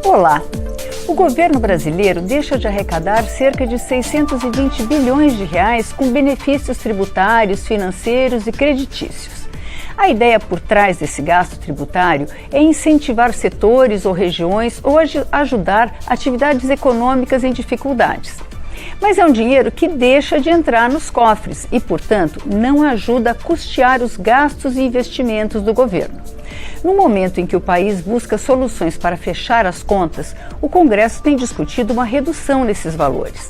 Olá! O governo brasileiro deixa de arrecadar cerca de 620 bilhões de reais com benefícios tributários, financeiros e creditícios. A ideia por trás desse gasto tributário é incentivar setores ou regiões ou ajudar atividades econômicas em dificuldades. Mas é um dinheiro que deixa de entrar nos cofres e, portanto, não ajuda a custear os gastos e investimentos do governo. No momento em que o país busca soluções para fechar as contas, o Congresso tem discutido uma redução nesses valores.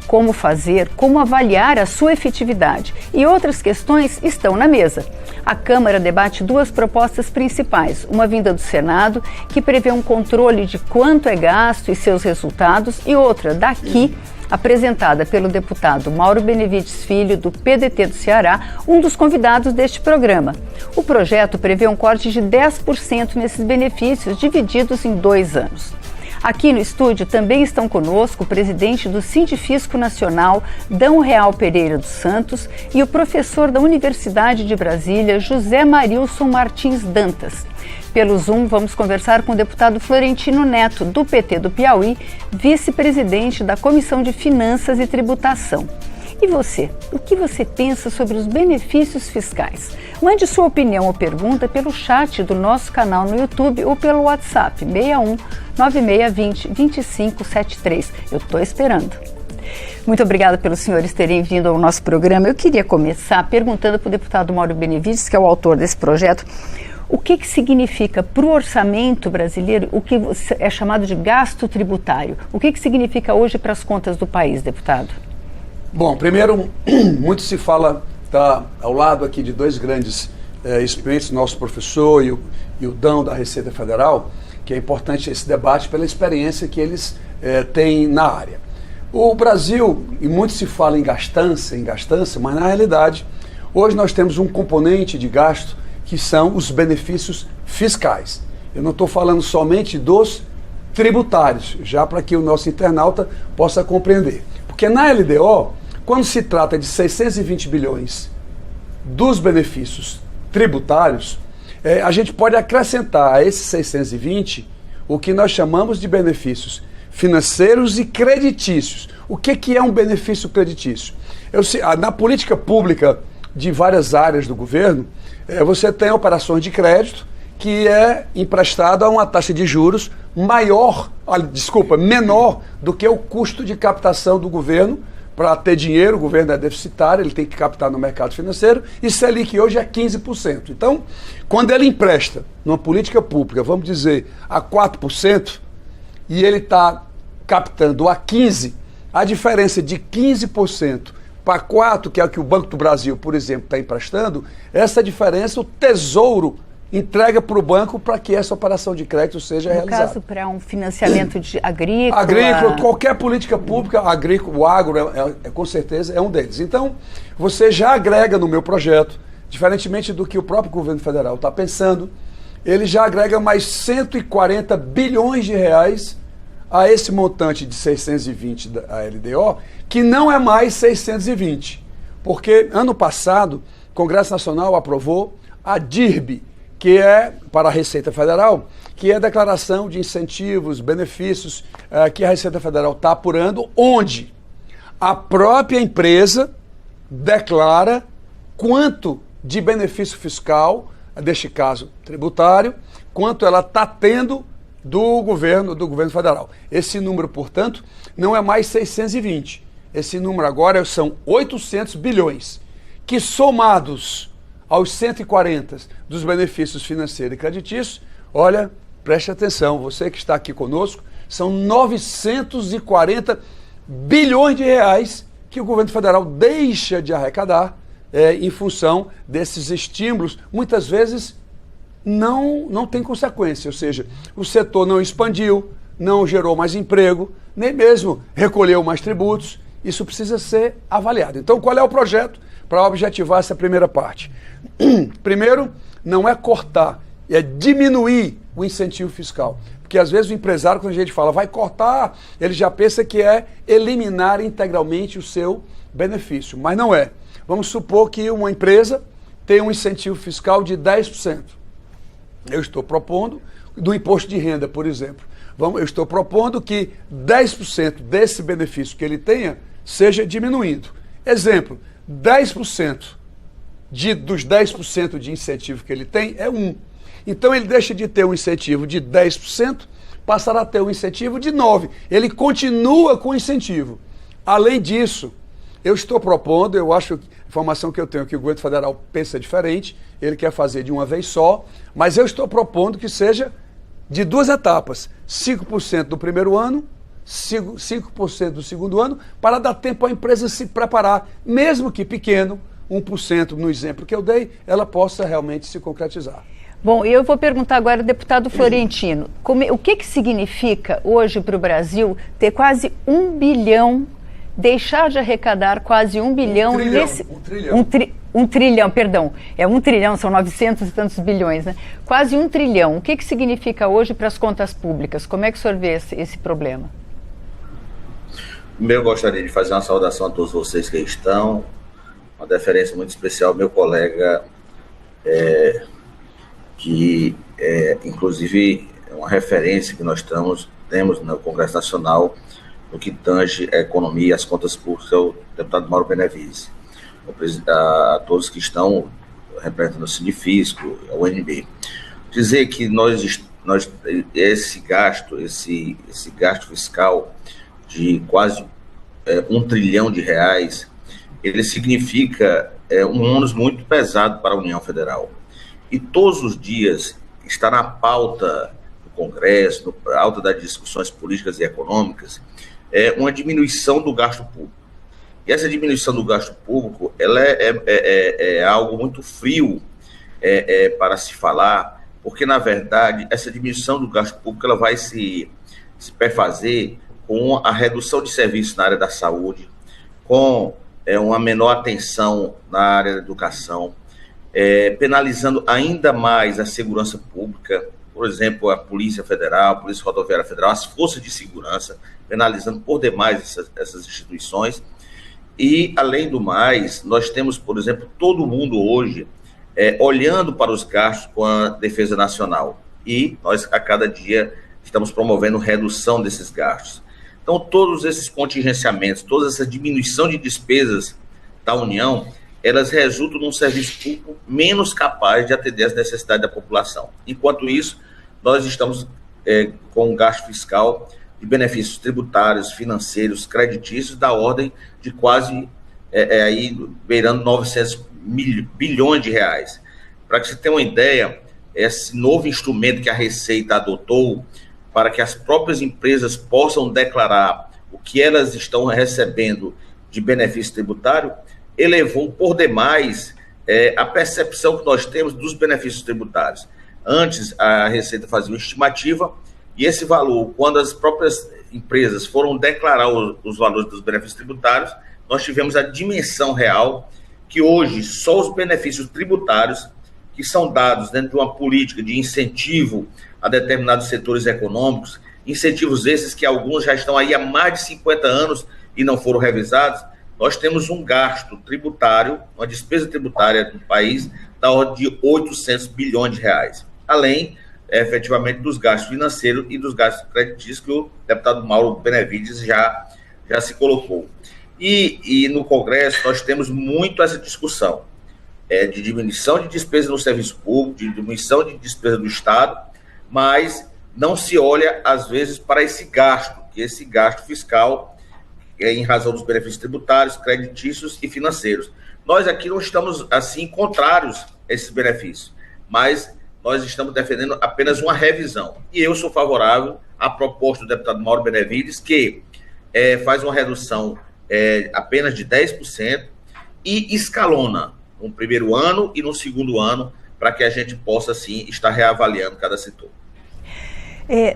Como fazer, como avaliar a sua efetividade e outras questões estão na mesa. A Câmara debate duas propostas principais, uma vinda do Senado, que prevê um controle de quanto é gasto e seus resultados, e outra daqui, apresentada pelo deputado Mauro Benevides Filho, do PDT do Ceará, um dos convidados deste programa. O projeto prevê um corte de 10% nesses benefícios, divididos em 2 anos. Aqui no estúdio também estão conosco o presidente do Sindifisco Nacional, D. Real Pereira dos Santos, e o professor da Universidade de Brasília, José Marilson Martins Dantas. Pelo Zoom, vamos conversar com o deputado Florentino Neto, do PT do Piauí, vice-presidente da Comissão de Finanças e Tributação. E você, o que você pensa sobre os benefícios fiscais? Mande sua opinião ou pergunta pelo chat do nosso canal no YouTube ou pelo WhatsApp 61 9620 2573. Eu estou esperando. Muito obrigada pelos senhores terem vindo ao nosso programa. Eu queria começar perguntando para o deputado Mauro Benevides, que é o autor desse projeto, o que significa para o orçamento brasileiro o que é chamado de gasto tributário? O que significa hoje para as contas do país, deputado? Bom, primeiro, muito se fala, está ao lado aqui de dois grandes expoentes, nosso professor e o Dão da Receita Federal, que é importante esse debate pela experiência que eles têm na área. O Brasil, e muito se fala em gastança, mas na realidade, hoje nós temos um componente de gasto que são os benefícios fiscais. Eu não estou falando somente dos tributários, já para que o nosso internauta possa compreender. Porque na LDO, quando se trata de 620 bilhões dos benefícios tributários, a gente pode acrescentar a esses 620 o que nós chamamos de benefícios financeiros e creditícios. O que é um benefício creditício? Na política pública de várias áreas do governo, você tem operações de crédito que é emprestado a uma taxa de juros menor do que o custo de captação do governo. Para ter dinheiro, o governo é deficitário, ele tem que captar no mercado financeiro, e Selic hoje é 15%. Então, quando ele empresta numa política pública, vamos dizer, a 4%, e ele está captando a 15%, a diferença de 15% para 4%, que é o que o Banco do Brasil, por exemplo, está emprestando, essa diferença o Tesouro entrega para o banco para que essa operação de crédito seja realizada. No caso, para um financiamento de agrícola... Agrícola, qualquer política pública, o agro, com certeza, é um deles. Então, você já agrega no meu projeto, diferentemente do que o próprio governo federal está pensando, ele já agrega mais 140 bilhões de reais a esse montante de 620 da LDO, que não é mais 620. Porque, ano passado, o Congresso Nacional aprovou a DIRB, que é para a Receita Federal, que é a declaração de incentivos, benefícios que a Receita Federal está apurando, onde a própria empresa declara quanto de benefício fiscal, neste caso tributário, quanto ela está tendo do governo federal. Esse número, portanto, não é mais 620. Esse número agora são 800 bilhões, que somados aos 140 dos benefícios financeiros e creditícios, olha, preste atenção, você que está aqui conosco, são 940 bilhões de reais que o governo federal deixa de arrecadar em função desses estímulos, muitas vezes não tem consequência, ou seja, o setor não expandiu, não gerou mais emprego, nem mesmo recolheu mais tributos. Isso precisa ser avaliado. Então, qual é o projeto para objetivar essa primeira parte? Primeiro, não é cortar é diminuir o incentivo fiscal. Porque às vezes o empresário, quando a gente fala vai cortar, ele já pensa que é eliminar integralmente o seu benefício, mas não é. Vamos supor que uma empresa tem um incentivo fiscal de 10%. Eu estou propondo, do imposto de renda, por exemplo. Eu estou propondo que 10% desse benefício que ele tenha seja diminuindo. Exemplo, 10% dos 10% de incentivo que ele tem é 1. Então ele deixa de ter um incentivo de 10%, passará a ter um incentivo de 9%. Ele continua com o incentivo. Além disso, eu estou propondo, eu acho, a informação que eu tenho, que o governo federal pensa diferente, ele quer fazer de uma vez só, mas eu estou propondo que seja de 2 etapas, 5% do primeiro ano, 5% do segundo ano, para dar tempo à empresa se preparar, mesmo que pequeno, 1% no exemplo que eu dei, ela possa realmente se concretizar. Bom, eu vou perguntar agora ao deputado Florentino, o que significa hoje para o Brasil ter quase 1 bilhão, deixar de arrecadar quase 1 bilhão... Um trilhão, perdão, é 1 trilhão, são 900 e tantos bilhões, né? Quase 1 trilhão. O que significa hoje para as contas públicas? Como é que o senhor vê esse problema? Eu gostaria de fazer uma saudação a todos vocês que estão, uma deferência muito especial ao meu colega, que inclusive é uma referência que nós temos no Congresso Nacional no que tange a economia e as contas públicas, é o deputado Mauro Benevides. A todos que estão representando o Sinifisco, a UNB. Dizer que esse gasto fiscal de quase 1 trilhão de reais, ele significa um ônus muito pesado para a União Federal. E todos os dias está na pauta do Congresso, na pauta das discussões políticas e econômicas, uma diminuição do gasto público. E essa diminuição do gasto público, ela é algo muito frio para se falar, porque, na verdade, essa diminuição do gasto público ela vai se perfazer com a redução de serviços na área da saúde, com uma menor atenção na área da educação, penalizando ainda mais a segurança pública, por exemplo, a Polícia Federal, a Polícia Rodoviária Federal, as forças de segurança, penalizando por demais essas instituições. E, além do mais, nós temos, por exemplo, todo mundo hoje olhando para os gastos com a Defesa Nacional. E nós, a cada dia, estamos promovendo redução desses gastos. Então, todos esses contingenciamentos, toda essa diminuição de despesas da União, elas resultam num serviço público menos capaz de atender às necessidades da população. Enquanto isso, nós estamos com um gasto fiscal de benefícios tributários, financeiros, creditícios, da ordem de quase, aí, beirando 900 bilhões de reais. Para que você tenha uma ideia, esse novo instrumento que a Receita adotou para que as próprias empresas possam declarar o que elas estão recebendo de benefício tributário, elevou por demais a percepção que nós temos dos benefícios tributários. Antes, a Receita fazia uma estimativa, e esse valor, quando as próprias empresas foram declarar os valores dos benefícios tributários, nós tivemos a dimensão real que hoje só os benefícios tributários que são dados dentro de uma política de incentivo a determinados setores econômicos, incentivos esses que alguns já estão aí há mais de 50 anos e não foram revisados, nós temos um gasto tributário, uma despesa tributária do país da ordem de 800 bilhões de reais. Além efetivamente dos gastos financeiros e dos gastos creditícios que o deputado Mauro Benevides já se colocou. E no Congresso nós temos muito essa discussão de diminuição de despesa no serviço público, de diminuição de despesa do Estado, mas não se olha, às vezes, para esse gasto fiscal em razão dos benefícios tributários, creditícios e financeiros. Nós aqui não estamos, assim, contrários a esses benefícios, mas nós estamos defendendo apenas uma revisão. E eu sou favorável à proposta do deputado Mauro Benevides, que faz uma redução apenas de 10% e escalona no primeiro ano e no segundo ano, para que a gente possa, sim, estar reavaliando cada setor.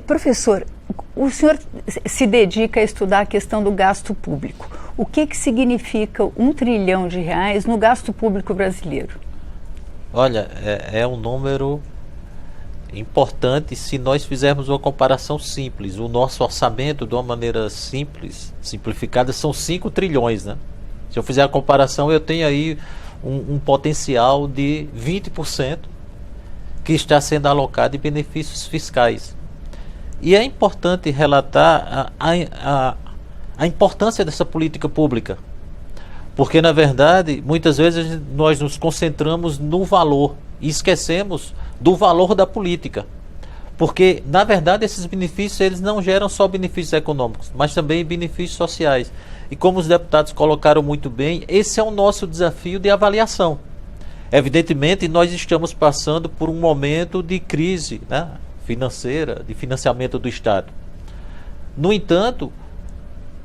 Professor, o senhor se dedica a estudar a questão do gasto público. O que significa 1 trilhão de reais no gasto público brasileiro? Olha, é um número importante se nós fizermos uma comparação simples. O nosso orçamento, de uma maneira simples, simplificada, são 5 trilhões, né? Se eu fizer a comparação, eu tenho aí um potencial de 20% que está sendo alocado em benefícios fiscais. E é importante relatar a importância dessa política pública, porque, na verdade, muitas vezes nós nos concentramos no valor e esquecemos do valor da política. Porque, na verdade, esses benefícios eles não geram só benefícios econômicos, mas também benefícios sociais. E como os deputados colocaram muito bem, esse é o nosso desafio de avaliação. Evidentemente, nós estamos passando por um momento de crise, né, financeira, de financiamento do Estado. No entanto,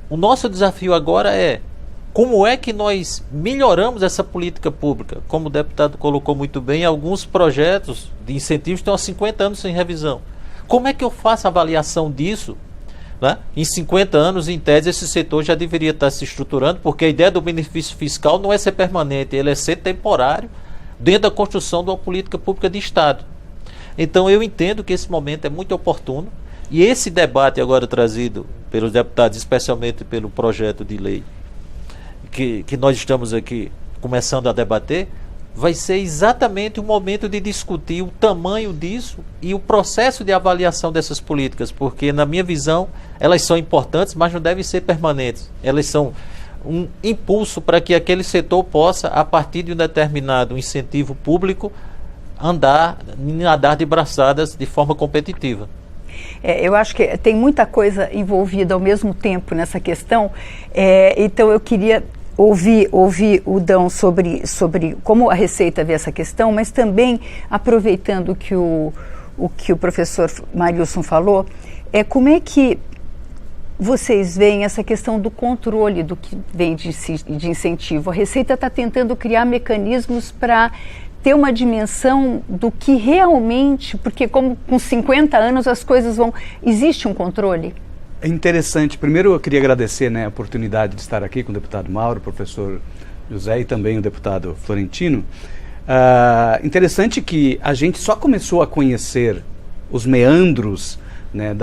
o nosso desafio agora é como é que nós melhoramos essa política pública. Como o deputado colocou muito bem, alguns projetos de incentivos estão há 50 anos sem revisão. Como é que eu faço a avaliação disso? Né? Em 50 anos, em tese, esse setor já deveria estar se estruturando, porque a ideia do benefício fiscal não é ser permanente, ele é ser temporário dentro da construção de uma política pública de Estado. Então eu entendo que esse momento é muito oportuno, e esse debate agora trazido pelos deputados, especialmente pelo projeto de lei que nós estamos aqui começando a debater, vai ser exatamente o momento de discutir o tamanho disso e o processo de avaliação dessas políticas, porque, na minha visão, elas são importantes, mas não devem ser permanentes. Elas são um impulso para que aquele setor possa, a partir de um determinado incentivo público, nadar de braçadas de forma competitiva. Eu acho que tem muita coisa envolvida ao mesmo tempo nessa questão, então eu queria ouvir o Dão sobre como a Receita vê essa questão, mas também, aproveitando o que o professor Marilson falou, como é que vocês veem essa questão do controle do que vem de incentivo? A Receita está tentando criar mecanismos para ter uma dimensão do que realmente, porque como com 50 anos as coisas vão... Existe um controle? É interessante. Primeiro eu queria agradecer, né, a oportunidade de estar aqui com o deputado Mauro, o professor José e também o deputado Florentino. Interessante que a gente só começou a conhecer os meandros, né,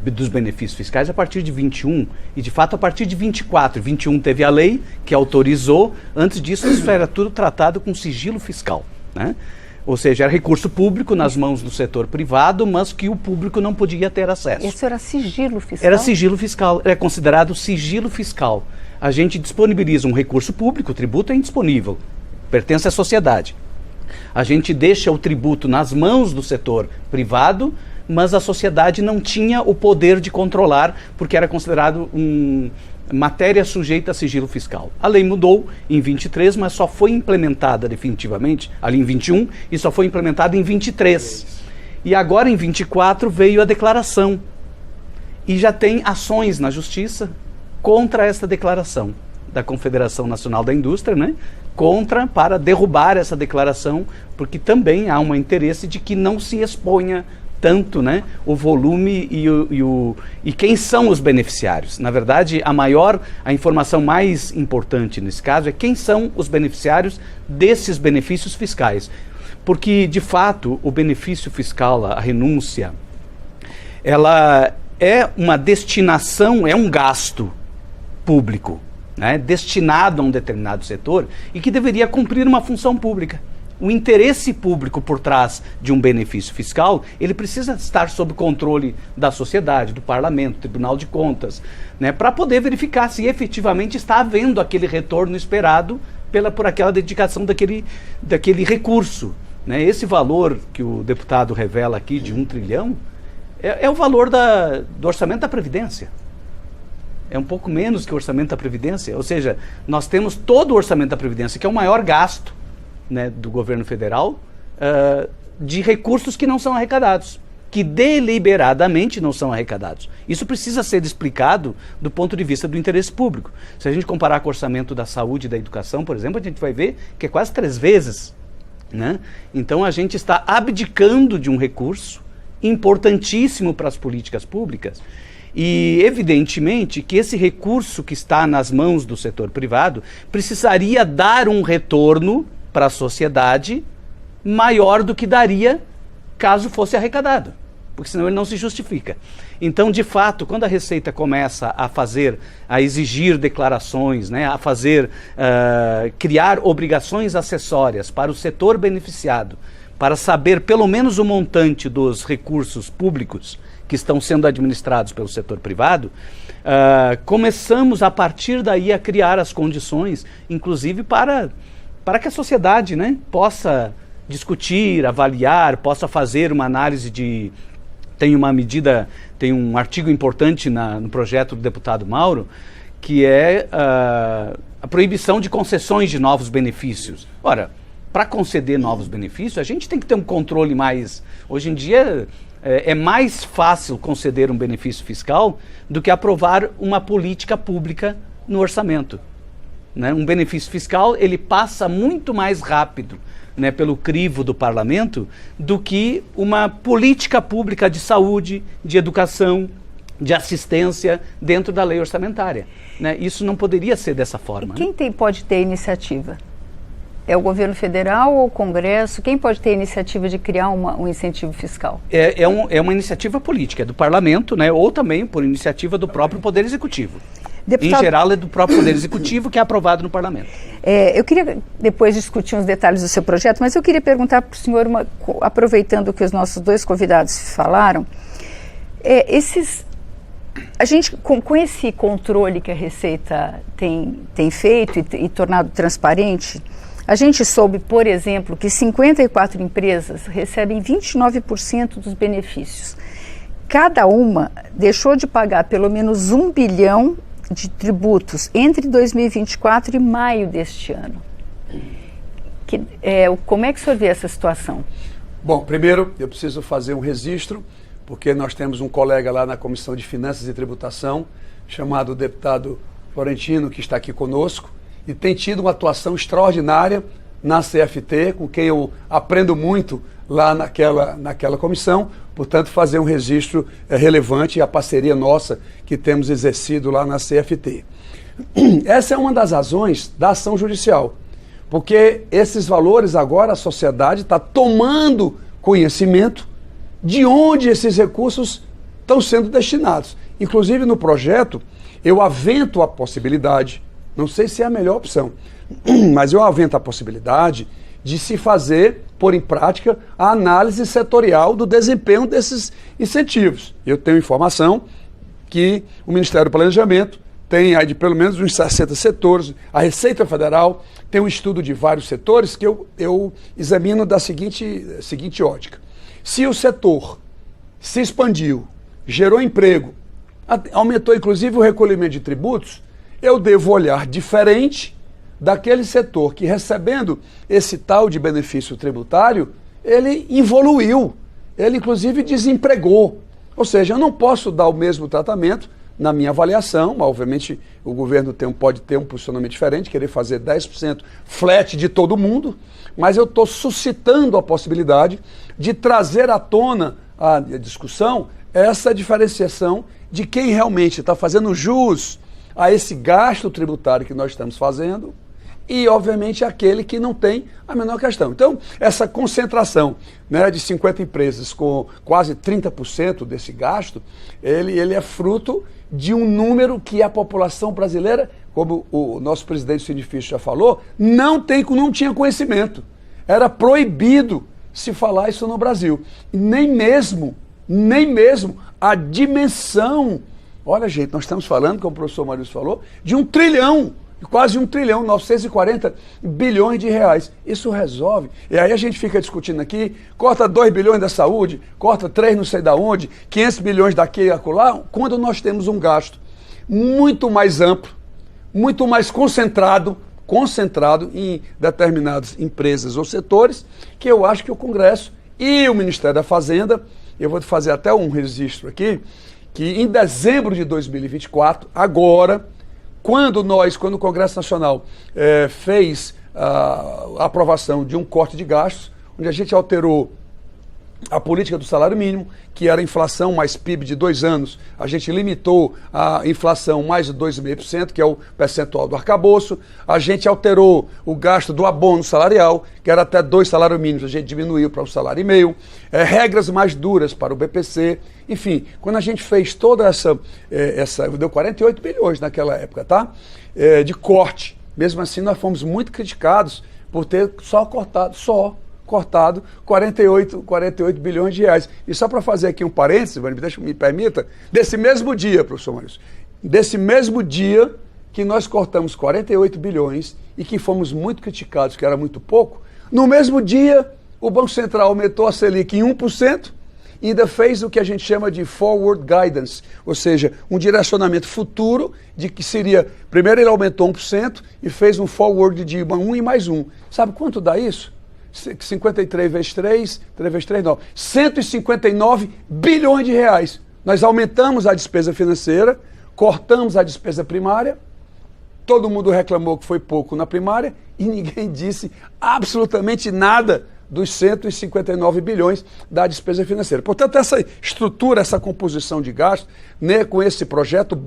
dos benefícios fiscais a partir de 21 e de fato a partir de 24. 21 teve a lei que autorizou, antes disso isso era tudo tratado com sigilo fiscal, né? Ou seja, era recurso público nas mãos do setor privado, mas que o público não podia ter acesso. Isso era sigilo fiscal? Era sigilo fiscal, é considerado sigilo fiscal. A gente disponibiliza um recurso público, o tributo é indisponível, pertence à sociedade. A gente deixa o tributo nas mãos do setor privado, mas a sociedade não tinha o poder de controlar, porque era considerado matéria sujeita a sigilo fiscal. A lei mudou em 23, mas só foi implementada definitivamente ali em 21 e só foi implementada em 23. E agora em 24 veio a declaração. E já tem ações na justiça contra essa declaração da Confederação Nacional da Indústria, né? Para derrubar essa declaração, porque também há um interesse de que não se exponha tanto, né, o volume e quem são os beneficiários. Na verdade, a informação mais importante nesse caso é quem são os beneficiários desses benefícios fiscais. Porque, de fato, o benefício fiscal, a renúncia, ela é uma destinação, é um gasto público, né, destinado a um determinado setor e que deveria cumprir uma função pública. O interesse público por trás de um benefício fiscal, ele precisa estar sob controle da sociedade, do parlamento, do Tribunal de Contas, né, para poder verificar se efetivamente está havendo aquele retorno esperado por aquela dedicação daquele recurso, né. Esse valor que o deputado revela aqui de 1 trilhão é o valor do orçamento da Previdência. É um pouco menos que o orçamento da Previdência, ou seja, nós temos todo o orçamento da Previdência, que é o maior gasto, né, do governo federal, de recursos que não são arrecadados, que deliberadamente não são arrecadados. Isso precisa ser explicado do ponto de vista do interesse público. Se a gente comparar com o orçamento da saúde e da educação, por exemplo, a gente vai ver que é quase 3 vezes. Né? Então a gente está abdicando de um recurso importantíssimo para as políticas públicas e, evidentemente, que esse recurso que está nas mãos do setor privado precisaria dar um retorno para a sociedade maior do que daria caso fosse arrecadado, porque senão ele não se justifica. Então, de fato, quando a Receita começa a exigir declarações, né, a criar obrigações acessórias para o setor beneficiado, para saber pelo menos o montante dos recursos públicos que estão sendo administrados pelo setor privado, começamos a partir daí a criar as condições, inclusive para que a sociedade, né, possa discutir, avaliar, possa fazer uma análise tem um artigo importante no projeto do deputado Mauro, que é a proibição de concessões de novos benefícios. Ora, para conceder novos benefícios, a gente tem que ter um controle mais... Hoje em dia, é mais fácil conceder um benefício fiscal do que aprovar uma política pública no orçamento. Né? Um benefício fiscal, ele passa muito mais rápido, né, pelo crivo do parlamento, do que uma política pública de saúde, de educação, de assistência dentro da lei orçamentária. Né? Isso não poderia ser dessa forma. E quem pode ter iniciativa? É o governo federal ou o Congresso? Quem pode ter a iniciativa de criar um incentivo fiscal? É uma iniciativa política, é do parlamento, né, ou também por iniciativa do próprio Poder Executivo. Deputado... Em geral, é do próprio Poder Executivo que é aprovado no parlamento. Eu queria depois discutir uns detalhes do seu projeto, mas eu queria perguntar para o senhor, aproveitando o que os nossos dois convidados falaram, a gente, com esse controle que a Receita tem feito e tornado transparente, a gente soube, por exemplo, que 54 empresas recebem 29% dos benefícios. Cada uma deixou de pagar pelo menos 1 bilhão de tributos entre 2024 e maio deste ano. Como é que o senhor vê essa situação? Bom, primeiro eu preciso fazer um registro, porque nós temos um colega lá na Comissão de Finanças e Tributação, chamado deputado Florentino, que está aqui conosco, e tem tido uma atuação extraordinária na CFT, com quem eu aprendo muito lá naquela comissão, portanto fazer um registro relevante e a parceria nossa que temos exercido lá na CFT. Essa é uma das razões da ação judicial, porque esses valores agora a sociedade está tomando conhecimento de onde esses recursos estão sendo destinados. Inclusive no projeto eu avento a possibilidade, não sei se é a melhor opção, mas eu avento a possibilidade de se fazer, pôr em prática, a análise setorial do desempenho desses incentivos. Eu tenho informação que o Ministério do Planejamento tem aí de pelo menos uns 60 setores, a Receita Federal tem um estudo de vários setores que eu examino da seguinte ótica. Se o setor se expandiu, gerou emprego, aumentou inclusive o recolhimento de tributos, eu devo olhar diferente daquele setor que, recebendo esse tal de benefício tributário, ele evoluiu, ele inclusive desempregou. Ou seja, eu não posso dar o mesmo tratamento na minha avaliação, mas obviamente o governo pode ter um posicionamento diferente, querer fazer 10% flat de todo mundo, mas eu estou suscitando a possibilidade de trazer à tona a discussão essa diferenciação de quem realmente está fazendo jus a esse gasto tributário que nós estamos fazendo e, obviamente, aquele que não tem a menor questão. Então, essa concentração, né, de 50 empresas com quase 30% desse gasto, ele é fruto de um número que a população brasileira, como o nosso presidente Sindicato já falou, não tinha conhecimento. Era proibido se falar isso no Brasil. E nem mesmo a dimensão. Olha, gente, nós estamos falando, como o professor Marius falou, de 1 trilhão, quase 1 trilhão, 940 bilhões de reais. Isso resolve. E aí a gente fica discutindo aqui, corta 2 bilhões da saúde, corta 3 não sei da onde, 500 bilhões daqui e acolá, quando nós temos um gasto muito mais amplo, muito mais concentrado em determinadas empresas ou setores, que eu acho que o Congresso e o Ministério da Fazenda, eu vou fazer até um registro aqui, que em dezembro de 2024, agora, quando o Congresso Nacional fez a aprovação de um corte de gastos, onde a gente alterou a política do salário mínimo, que era inflação mais PIB de 2 anos. A gente limitou a inflação mais de 2,5%, que é o percentual do arcabouço. A gente alterou o gasto do abono salarial, que era até 2 salários mínimos, a gente diminuiu para 1,5 salário. Regras mais duras para o BPC. Enfim, quando a gente fez toda essa deu 48 bilhões naquela época, tá? De corte. Mesmo assim, nós fomos muito criticados por ter só cortado 48 bilhões de reais. E só para fazer aqui um parênteses, me permita, desse mesmo dia, professor Maurício, desse mesmo dia que nós cortamos 48 bilhões e que fomos muito criticados, que era muito pouco, no mesmo dia o Banco Central aumentou a Selic em 1%, e ainda fez o que a gente chama de forward guidance, ou seja, um direcionamento futuro de que seria, primeiro ele aumentou 1% e fez um forward de 1 e mais 1. Sabe quanto dá isso? 53 vezes 3 vezes 3, não. 159 bilhões de reais. Nós aumentamos a despesa financeira, cortamos a despesa primária, todo mundo reclamou que foi pouco na primária e ninguém disse absolutamente nada dos 159 bilhões da despesa financeira. Portanto, essa estrutura, essa composição de gastos, né, com esse projeto,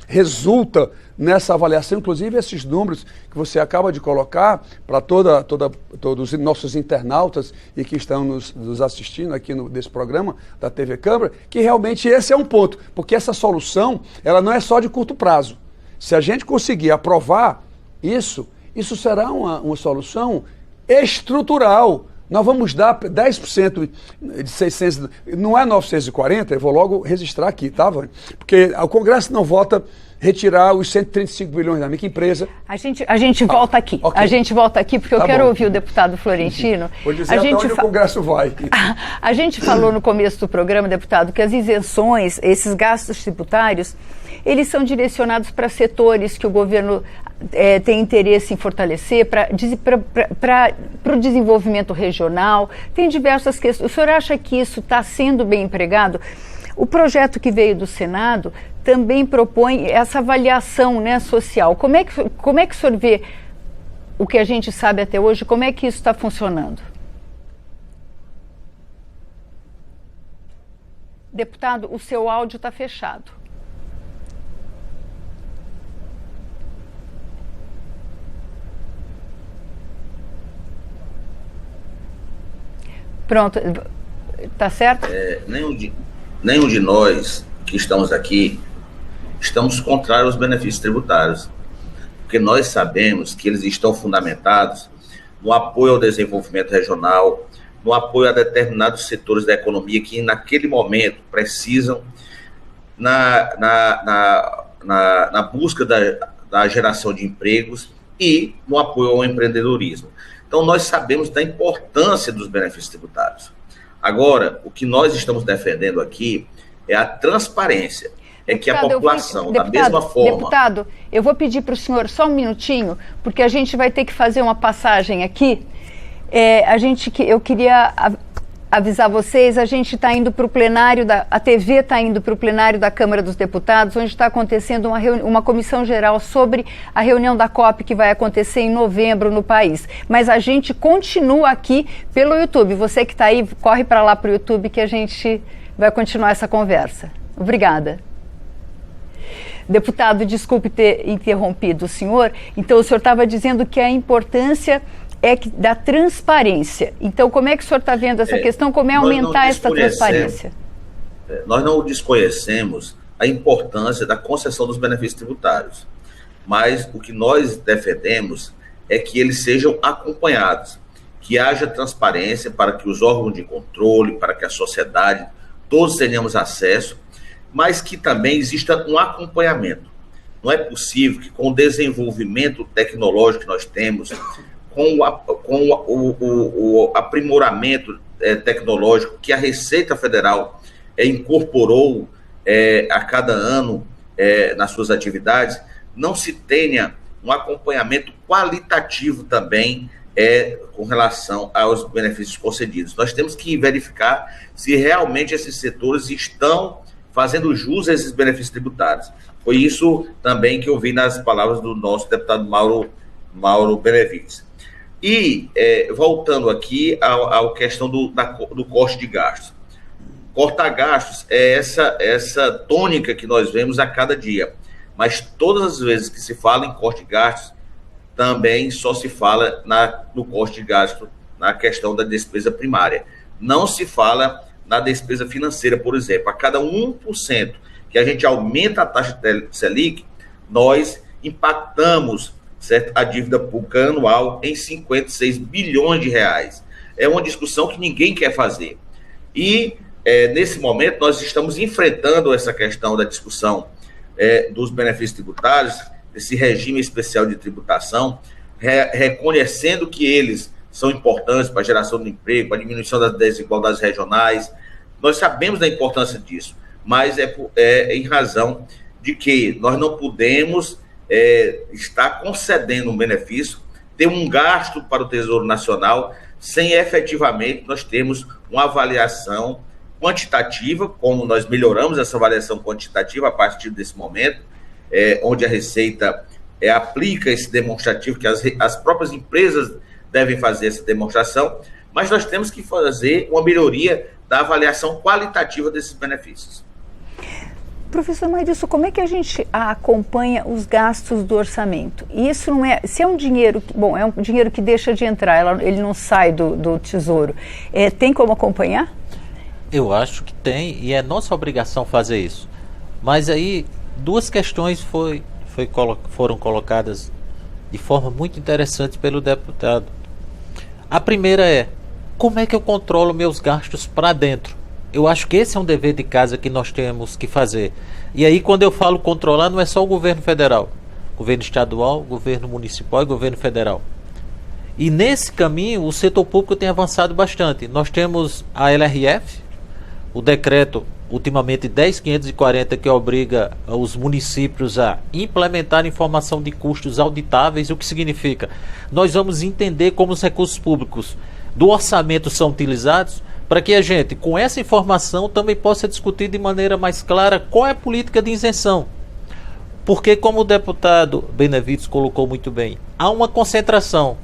resulta nessa avaliação, inclusive esses números que você acaba de colocar para todos os nossos internautas e que estão nos assistindo aqui nesse programa da TV Câmara, que realmente esse é um ponto, porque essa solução, ela não é só de curto prazo. Se a gente conseguir aprovar isso será uma solução estrutural. Nós vamos dar 10% de 600, não é 940, eu vou logo registrar aqui, tá, Vânia? Porque o Congresso não vota retirar os 135 bilhões da microempresa. A gente volta aqui. Okay. A gente volta aqui porque eu quero ouvir o deputado Florentino. Vou dizer até onde o Congresso vai. A gente falou no começo do programa, deputado, que as isenções, esses gastos tributários, eles são direcionados para setores que o governo tem interesse em fortalecer, para o desenvolvimento regional. Tem diversas questões. O senhor acha que isso está sendo bem empregado? O projeto que veio do Senado também propõe essa avaliação, né, social. Como é que o senhor vê o que a gente sabe até hoje? Como é que isso está funcionando? Deputado, o seu áudio está fechado. Pronto, tá certo? Nenhum de nós que estamos aqui estamos contrários aos benefícios tributários, porque nós sabemos que eles estão fundamentados no apoio ao desenvolvimento regional, no apoio a determinados setores da economia que naquele momento precisam na busca da geração de empregos e no apoio ao empreendedorismo. Então, nós sabemos da importância dos benefícios tributários. Agora, o que nós estamos defendendo aqui é a transparência. É que a população, da mesma forma... Deputado, eu vou pedir para o senhor só um minutinho, porque a gente vai ter que fazer uma passagem aqui. Eu queria avisar vocês, a gente está indo para o plenário, a TV está indo para o plenário da Câmara dos Deputados, onde está acontecendo uma comissão geral sobre a reunião da COP que vai acontecer em novembro no país. Mas a gente continua aqui pelo YouTube. Você que está aí, corre para lá para o YouTube que a gente vai continuar essa conversa. Obrigada. Deputado, desculpe ter interrompido o senhor. Então, o senhor estava dizendo que a importância da transparência. Então, como é que o senhor está vendo essa questão? Como é aumentar essa transparência? Nós não desconhecemos a importância da concessão dos benefícios tributários, mas o que nós defendemos é que eles sejam acompanhados, que haja transparência para que os órgãos de controle, para que a sociedade, todos tenhamos acesso, mas que também exista um acompanhamento. Não é possível que com o desenvolvimento tecnológico que nós temos, com o aprimoramento tecnológico que a Receita Federal incorporou a cada ano nas suas atividades, não se tenha um acompanhamento qualitativo também com relação aos benefícios concedidos. Nós temos que verificar se realmente esses setores estão fazendo jus a esses benefícios tributários. Foi isso também que eu vi nas palavras do nosso deputado Mauro Benevides. E, voltando aqui à questão do corte de gastos. Cortar gastos é essa tônica que nós vemos a cada dia. Mas todas as vezes que se fala em corte de gastos, também só se fala no corte de gasto na questão da despesa primária. Não se fala na despesa financeira, por exemplo. A cada 1% que a gente aumenta a taxa Selic, nós impactamos, certo, a dívida pública anual em 56 bilhões de reais. É uma discussão que ninguém quer fazer. E, nesse momento, nós estamos enfrentando essa questão da discussão dos benefícios tributários, desse regime especial de tributação, reconhecendo que eles são importantes para a geração de emprego, para a diminuição das desigualdades regionais. Nós sabemos da importância disso, mas em razão de que nós não podemos estar concedendo um benefício, ter um gasto para o Tesouro Nacional, sem efetivamente nós termos uma avaliação quantitativa, como nós melhoramos essa avaliação quantitativa a partir desse momento, onde a Receita aplica esse demonstrativo, que as próprias empresas devem fazer essa demonstração, mas nós temos que fazer uma melhoria da avaliação qualitativa desses benefícios. Professor Mairilson, como é que a gente acompanha os gastos do orçamento? Isso não é, se é um dinheiro, bom, é um dinheiro que deixa de entrar, ele não sai do Tesouro, tem como acompanhar? Eu acho que tem, e é nossa obrigação fazer isso. Mas aí, duas questões foram colocadas de forma muito interessante pelo deputado. A primeira é, como é que eu controlo meus gastos para dentro? Eu acho que esse é um dever de casa que nós temos que fazer. E aí, quando eu falo controlar, não é só o governo federal. Governo estadual, governo municipal e governo federal. E nesse caminho, o setor público tem avançado bastante. Nós temos a LRF, o decreto, ultimamente 10.540, que obriga os municípios a implementar informação de custos auditáveis. O que significa? Nós vamos entender como os recursos públicos do orçamento são utilizados, para que a gente, com essa informação, também possa discutir de maneira mais clara qual é a política de isenção. Porque, como o deputado Benevides colocou muito bem, há uma concentração.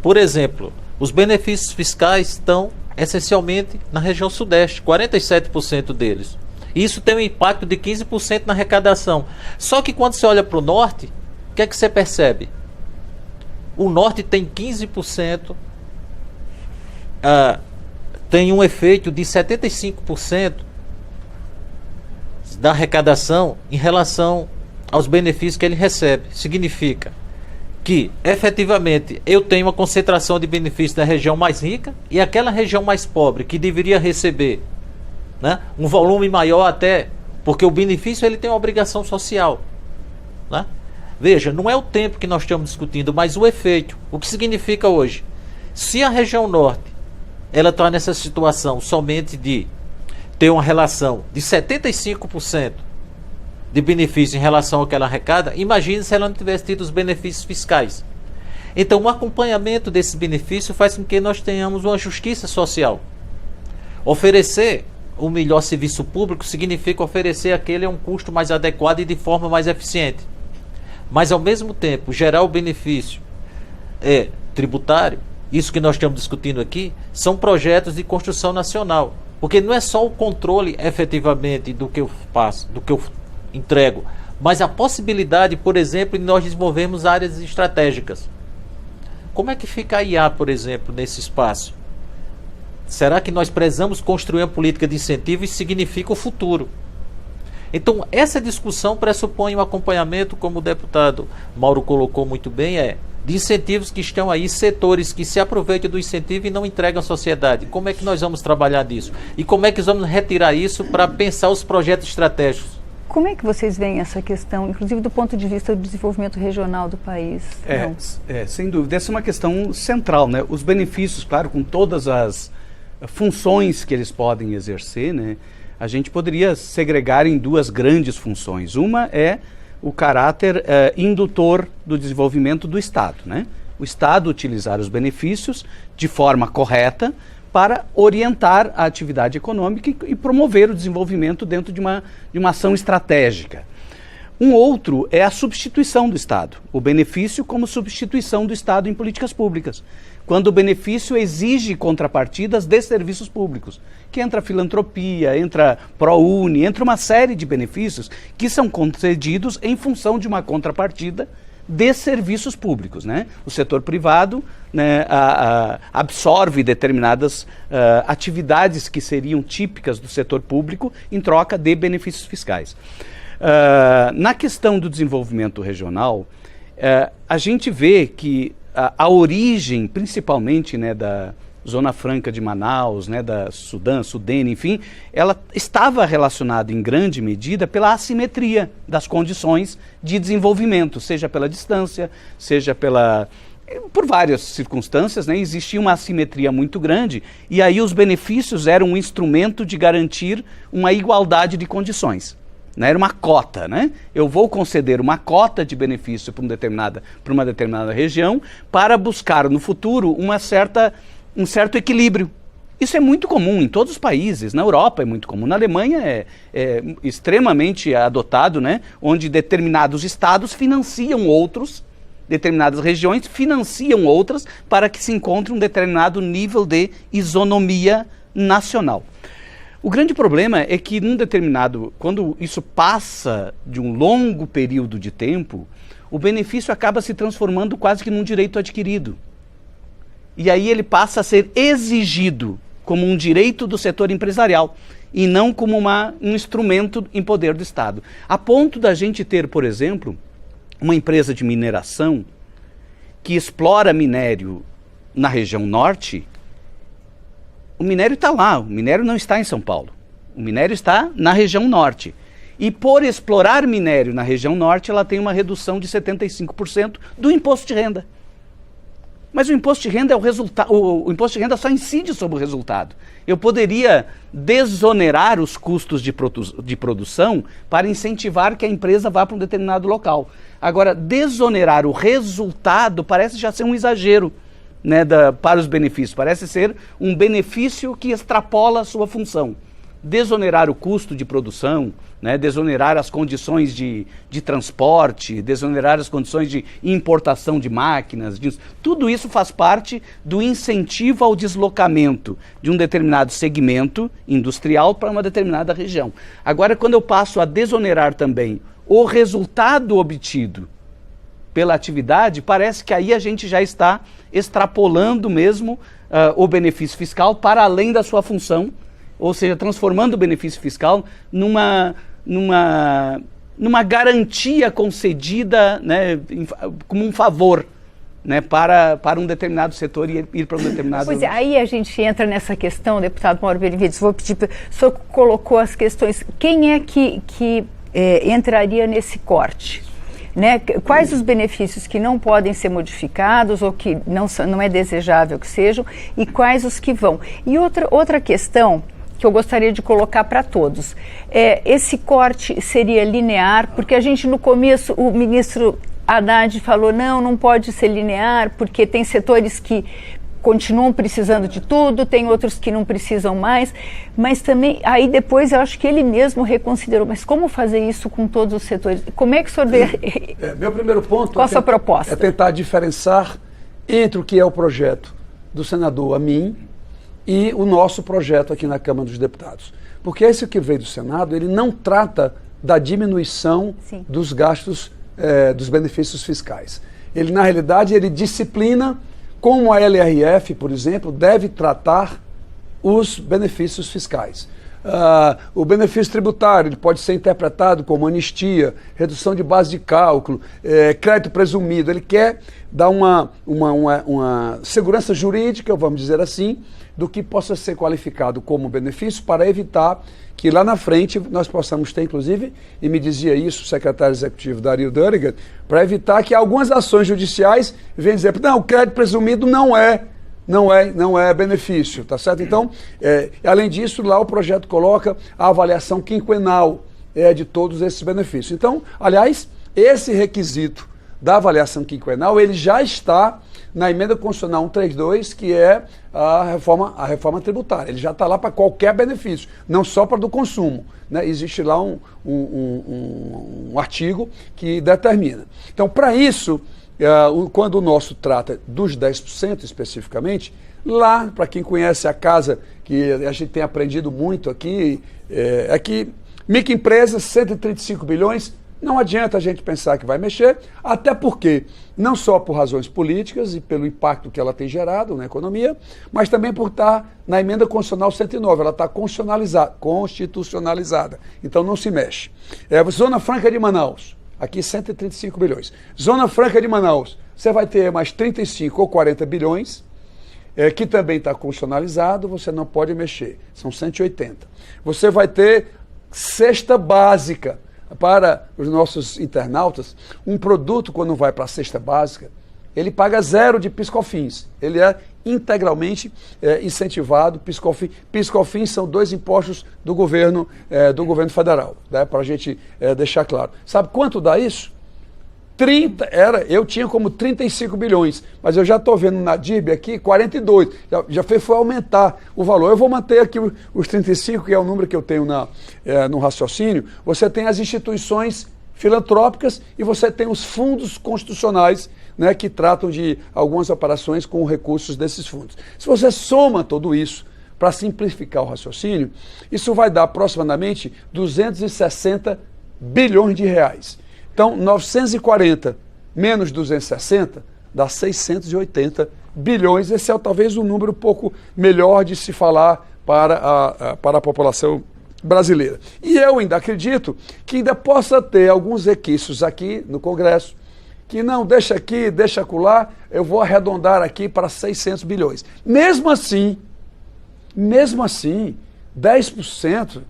Por exemplo, os benefícios fiscais estão essencialmente na região sudeste, 47% deles. Isso tem um impacto de 15% na arrecadação. Só que quando você olha para o norte, o que é que você percebe? O norte tem 15%, tem um efeito de 75% da arrecadação em relação aos benefícios que ele recebe. Significa que, efetivamente, eu tenho uma concentração de benefícios na região mais rica e aquela região mais pobre, que deveria receber, né, um volume maior até, porque o benefício ele tem uma obrigação social. Né? Veja, não é o tempo que nós estamos discutindo, mas o efeito. O que significa hoje? Se a região norte ela está nessa situação somente de ter uma relação de 75% de benefício em relação ao que ela arrecada, imagine se ela não tivesse tido os benefícios fiscais. Então, o acompanhamento desse benefício faz com que nós tenhamos uma justiça social. Oferecer o melhor serviço público significa oferecer aquele a um custo mais adequado e de forma mais eficiente. Mas, ao mesmo tempo, gerar o benefício tributário. Isso que nós estamos discutindo aqui são projetos de construção nacional, porque não é só o controle efetivamente do que eu faço, do que eu entrego, mas a possibilidade, por exemplo, de nós desenvolvermos áreas estratégicas. Como é que fica a IA, por exemplo, nesse espaço? Será que nós precisamos construir uma política de incentivo? Isso significa o futuro. Então, essa discussão pressupõe um acompanhamento, como o deputado Mauro colocou muito bem, de incentivos que estão aí, setores que se aproveitam do incentivo e não entregam à sociedade. Como é que nós vamos trabalhar nisso? E como é que vamos retirar isso para pensar os projetos estratégicos? Como é que vocês veem essa questão, inclusive do ponto de vista do desenvolvimento regional do país? Sem dúvida. Essa é uma questão central, né? Os benefícios, claro, com todas as funções que eles podem exercer, né? A gente poderia segregar em duas grandes funções. Uma é o caráter indutor do desenvolvimento do Estado, né? O Estado utilizar os benefícios de forma correta para orientar a atividade econômica e promover o desenvolvimento dentro de uma ação estratégica. Um outro é a substituição do Estado, o benefício como substituição do Estado em políticas públicas. Quando o benefício exige contrapartidas de serviços públicos, que entra a filantropia, entra ProUni, entra uma série de benefícios que são concedidos em função de uma contrapartida de serviços públicos, né? O setor privado, né, absorve determinadas atividades que seriam típicas do setor público em troca de benefícios fiscais. Na questão do desenvolvimento regional, a gente vê que a origem, principalmente, né, da Zona Franca de Manaus, né, da Sudene, enfim, ela estava relacionada em grande medida pela assimetria das condições de desenvolvimento, seja pela distância, seja por várias circunstâncias, né, existia uma assimetria muito grande e aí os benefícios eram um instrumento de garantir uma igualdade de condições. Né, era uma cota, né? Eu vou conceder uma cota de benefício para uma determinada região para buscar no futuro um certo equilíbrio. Isso é muito comum em todos os países, na Europa é muito comum, na Alemanha é extremamente adotado, né? Onde determinados estados financiam outros, determinadas regiões financiam outras para que se encontre um determinado nível de isonomia nacional. O grande problema é que quando isso passa de um longo período de tempo, o benefício acaba se transformando quase que num direito adquirido. E aí ele passa a ser exigido como um direito do setor empresarial e não como um instrumento em poder do Estado. A ponto da gente ter, por exemplo, uma empresa de mineração que explora minério na região norte. O minério está lá, o minério não está em São Paulo. O minério está na região norte. E por explorar minério na região norte, ela tem uma redução de 75% do imposto de renda. Mas o imposto de renda o imposto de renda só incide sobre o resultado. Eu poderia desonerar os custos de produção para incentivar que a empresa vá para um determinado local. Agora, desonerar o resultado parece já ser um exagero. Né, para os benefícios, parece ser um benefício que extrapola a sua função. Desonerar o custo de produção, né, desonerar as condições de transporte, desonerar as condições de importação de máquinas, tudo isso faz parte do incentivo ao deslocamento de um determinado segmento industrial para uma determinada região. Agora, quando eu passo a desonerar também o resultado obtido pela atividade, parece que aí a gente já está extrapolando mesmo o benefício fiscal para além da sua função, ou seja, transformando o benefício fiscal numa garantia concedida, né, como um favor, né, para um determinado setor e ir para um determinado... Pois é, aí a gente entra nessa questão, deputado Mauro Benevides, vou pedir, o senhor colocou as questões, quem é que entraria nesse corte? Né? Quais os benefícios que não podem ser modificados ou que não é desejável que sejam e quais os que vão? E outra questão que eu gostaria de colocar para todos, esse corte seria linear, porque a gente no começo, o ministro Haddad falou não pode ser linear, porque tem setores que continuam precisando de tudo, tem outros que não precisam mais, mas também, aí depois eu acho que ele mesmo reconsiderou, mas como fazer isso com todos os setores? Como é que o senhor vê? Meu primeiro ponto qual a sua proposta? É tentar diferenciar entre o que é o projeto do senador Amin e o nosso projeto aqui na Câmara dos Deputados. Porque esse que veio do Senado, ele não trata da diminuição Sim. dos gastos, dos benefícios fiscais. Ele, na realidade, ele disciplina como a LRF, por exemplo, deve tratar os benefícios fiscais. O benefício tributário ele pode ser interpretado como anistia, redução de base de cálculo, crédito presumido. Ele quer dar uma segurança jurídica, vamos dizer assim, do que possa ser qualificado como benefício para evitar que lá na frente nós possamos ter, inclusive, e me dizia isso o secretário executivo Dario Durigan, para evitar que algumas ações judiciais venham dizer, não, o crédito presumido não é benefício, tá certo? Então, além disso, lá o projeto coloca a avaliação quinquenal de todos esses benefícios. Então, aliás, esse requisito da avaliação quinquenal, ele já está na emenda constitucional 132, que é a reforma tributária. Ele já está lá para qualquer benefício, não só para do consumo. Né? Existe lá um artigo que determina. Então, para isso, quando o nosso trata dos 10% especificamente, lá, para quem conhece a casa, que a gente tem aprendido muito aqui, é que microempresas, 135 bilhões, não adianta a gente pensar que vai mexer, até porque, não só por razões políticas e pelo impacto que ela tem gerado na economia, mas também por estar na emenda constitucional 109, ela está constitucionalizada, então não se mexe. Zona Franca de Manaus, aqui 135 bilhões. Zona Franca de Manaus, você vai ter mais 35 ou 40 bilhões, que também está constitucionalizado, você não pode mexer, são 180. Você vai ter cesta básica. Para os nossos internautas, um produto, quando vai para a cesta básica, ele paga 0 de PIS/COFINS. Ele é integralmente incentivado. PIS/COFINS são 2 impostos do governo federal, né, para a gente deixar claro. Sabe quanto dá isso? Eu tinha como 35 bilhões, mas eu já estou vendo na DIB aqui 42, já foi aumentar o valor. Eu vou manter aqui os 35, que é o número que eu tenho no raciocínio. Você tem as instituições filantrópicas e você tem os fundos constitucionais, né, que tratam de algumas operações com recursos desses fundos. Se você soma tudo isso, para simplificar o raciocínio, isso vai dar aproximadamente 260 bilhões de reais. Então, 940 menos 260 dá 680 bilhões. Esse é talvez um número um pouco melhor de se falar para a população brasileira. E eu ainda acredito que ainda possa ter alguns requisitos aqui no Congresso, que não, deixa aqui, deixa acolá, eu vou arredondar aqui para 600 bilhões. Mesmo assim, 10%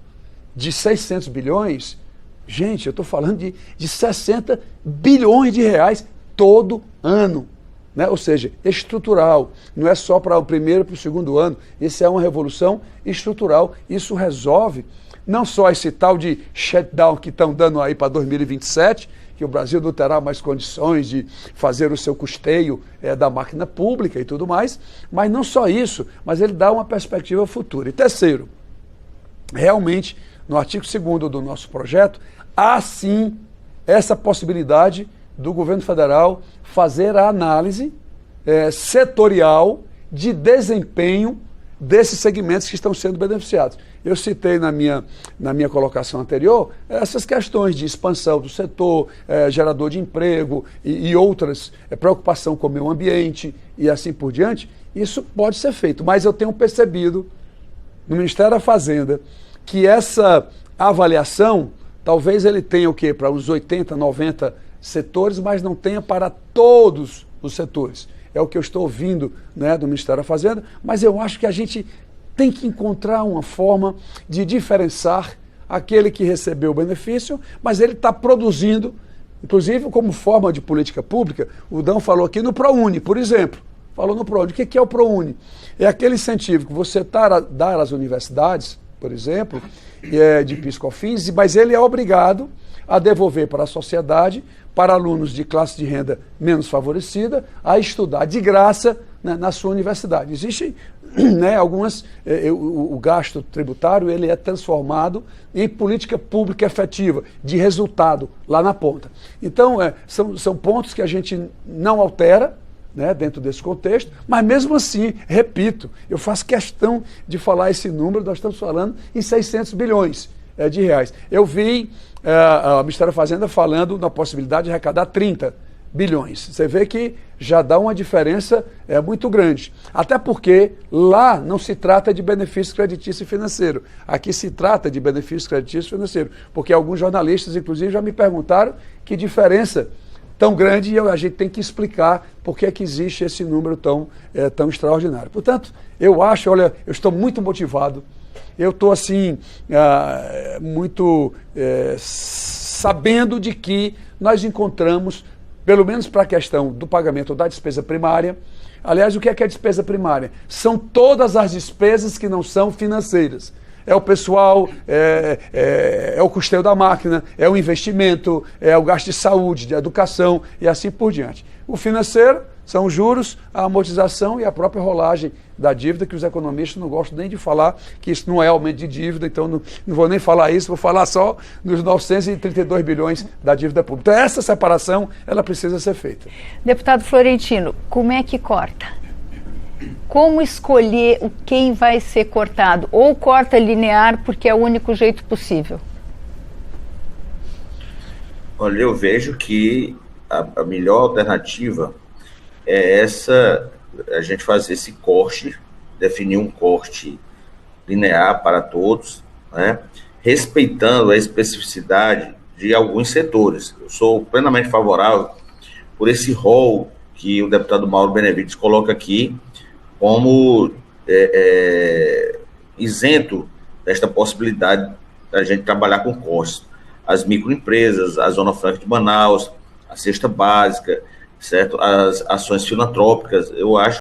de 600 bilhões... Gente, eu estou falando de 60 bilhões de reais todo ano, né? Ou seja, estrutural, não é só para o primeiro e para o segundo ano, isso é uma revolução estrutural, isso resolve não só esse tal de shutdown que estão dando aí para 2027, que o Brasil não terá mais condições de fazer o seu custeio da máquina pública e tudo mais, mas não só isso, mas ele dá uma perspectiva futura. E terceiro, realmente, no artigo 2º do nosso projeto, há sim essa possibilidade do governo federal fazer a análise setorial de desempenho desses segmentos que estão sendo beneficiados. Eu citei na minha colocação anterior essas questões de expansão do setor, gerador de emprego e outras, preocupação com o meio ambiente e assim por diante. Isso pode ser feito, mas eu tenho percebido no Ministério da Fazenda que essa avaliação, talvez ele tenha o quê? Para uns 80, 90 setores, mas não tenha para todos os setores. É o que eu estou ouvindo, né, do Ministério da Fazenda, mas eu acho que a gente tem que encontrar uma forma de diferenciar aquele que recebeu o benefício, mas ele está produzindo, inclusive como forma de política pública. O Dão falou aqui no ProUni, por exemplo. Falou no ProUni. O que é o ProUni? É aquele incentivo que você dá às universidades, por exemplo, de PIS/COFINS, mas ele é obrigado a devolver para a sociedade, para alunos de classe de renda menos favorecida, a estudar de graça, né, na sua universidade. Existem, né, algumas... o gasto tributário ele é transformado em política pública efetiva, de resultado, lá na ponta. Então, são pontos que a gente não altera, né, dentro desse contexto, mas mesmo assim, repito, eu faço questão de falar esse número, nós estamos falando em 600 bilhões de reais. Eu vi o Ministério da Fazenda falando na possibilidade de arrecadar 30 bilhões. Você vê que já dá uma diferença muito grande. Até porque lá não se trata de benefício creditício e financeiro. Aqui se trata de benefício creditício e financeiro. Porque alguns jornalistas, inclusive, já me perguntaram que diferença tão grande, e a gente tem que explicar por que é que existe esse número tão extraordinário. Portanto, eu acho, olha, eu estou muito motivado, eu estou assim, muito sabendo de que nós encontramos, pelo menos para a questão do pagamento da despesa primária. Aliás, o que é a despesa primária? São todas as despesas que não são financeiras. É o pessoal, é o custeio da máquina, é o investimento, é o gasto de saúde, de educação e assim por diante. O financeiro, São os juros, a amortização e a própria rolagem da dívida, que os economistas não gostam nem de falar, que isso não é aumento de dívida, então não vou nem falar isso, vou falar só dos 932 bilhões da dívida pública. Então essa separação, ela precisa ser feita. Deputado Florentino, como é que corta? Como escolher quem vai ser cortado? Ou corta linear porque é o único jeito possível? Olha, eu vejo que a melhor alternativa é a gente fazer esse corte, definir um corte linear para todos, né, respeitando a especificidade de alguns setores. Eu sou plenamente favorável por esse rol que o deputado Mauro Benevides coloca aqui como isento desta possibilidade da gente trabalhar com cortes. As microempresas, a Zona Franca de Manaus, a cesta básica, certo? As ações filantrópicas, eu acho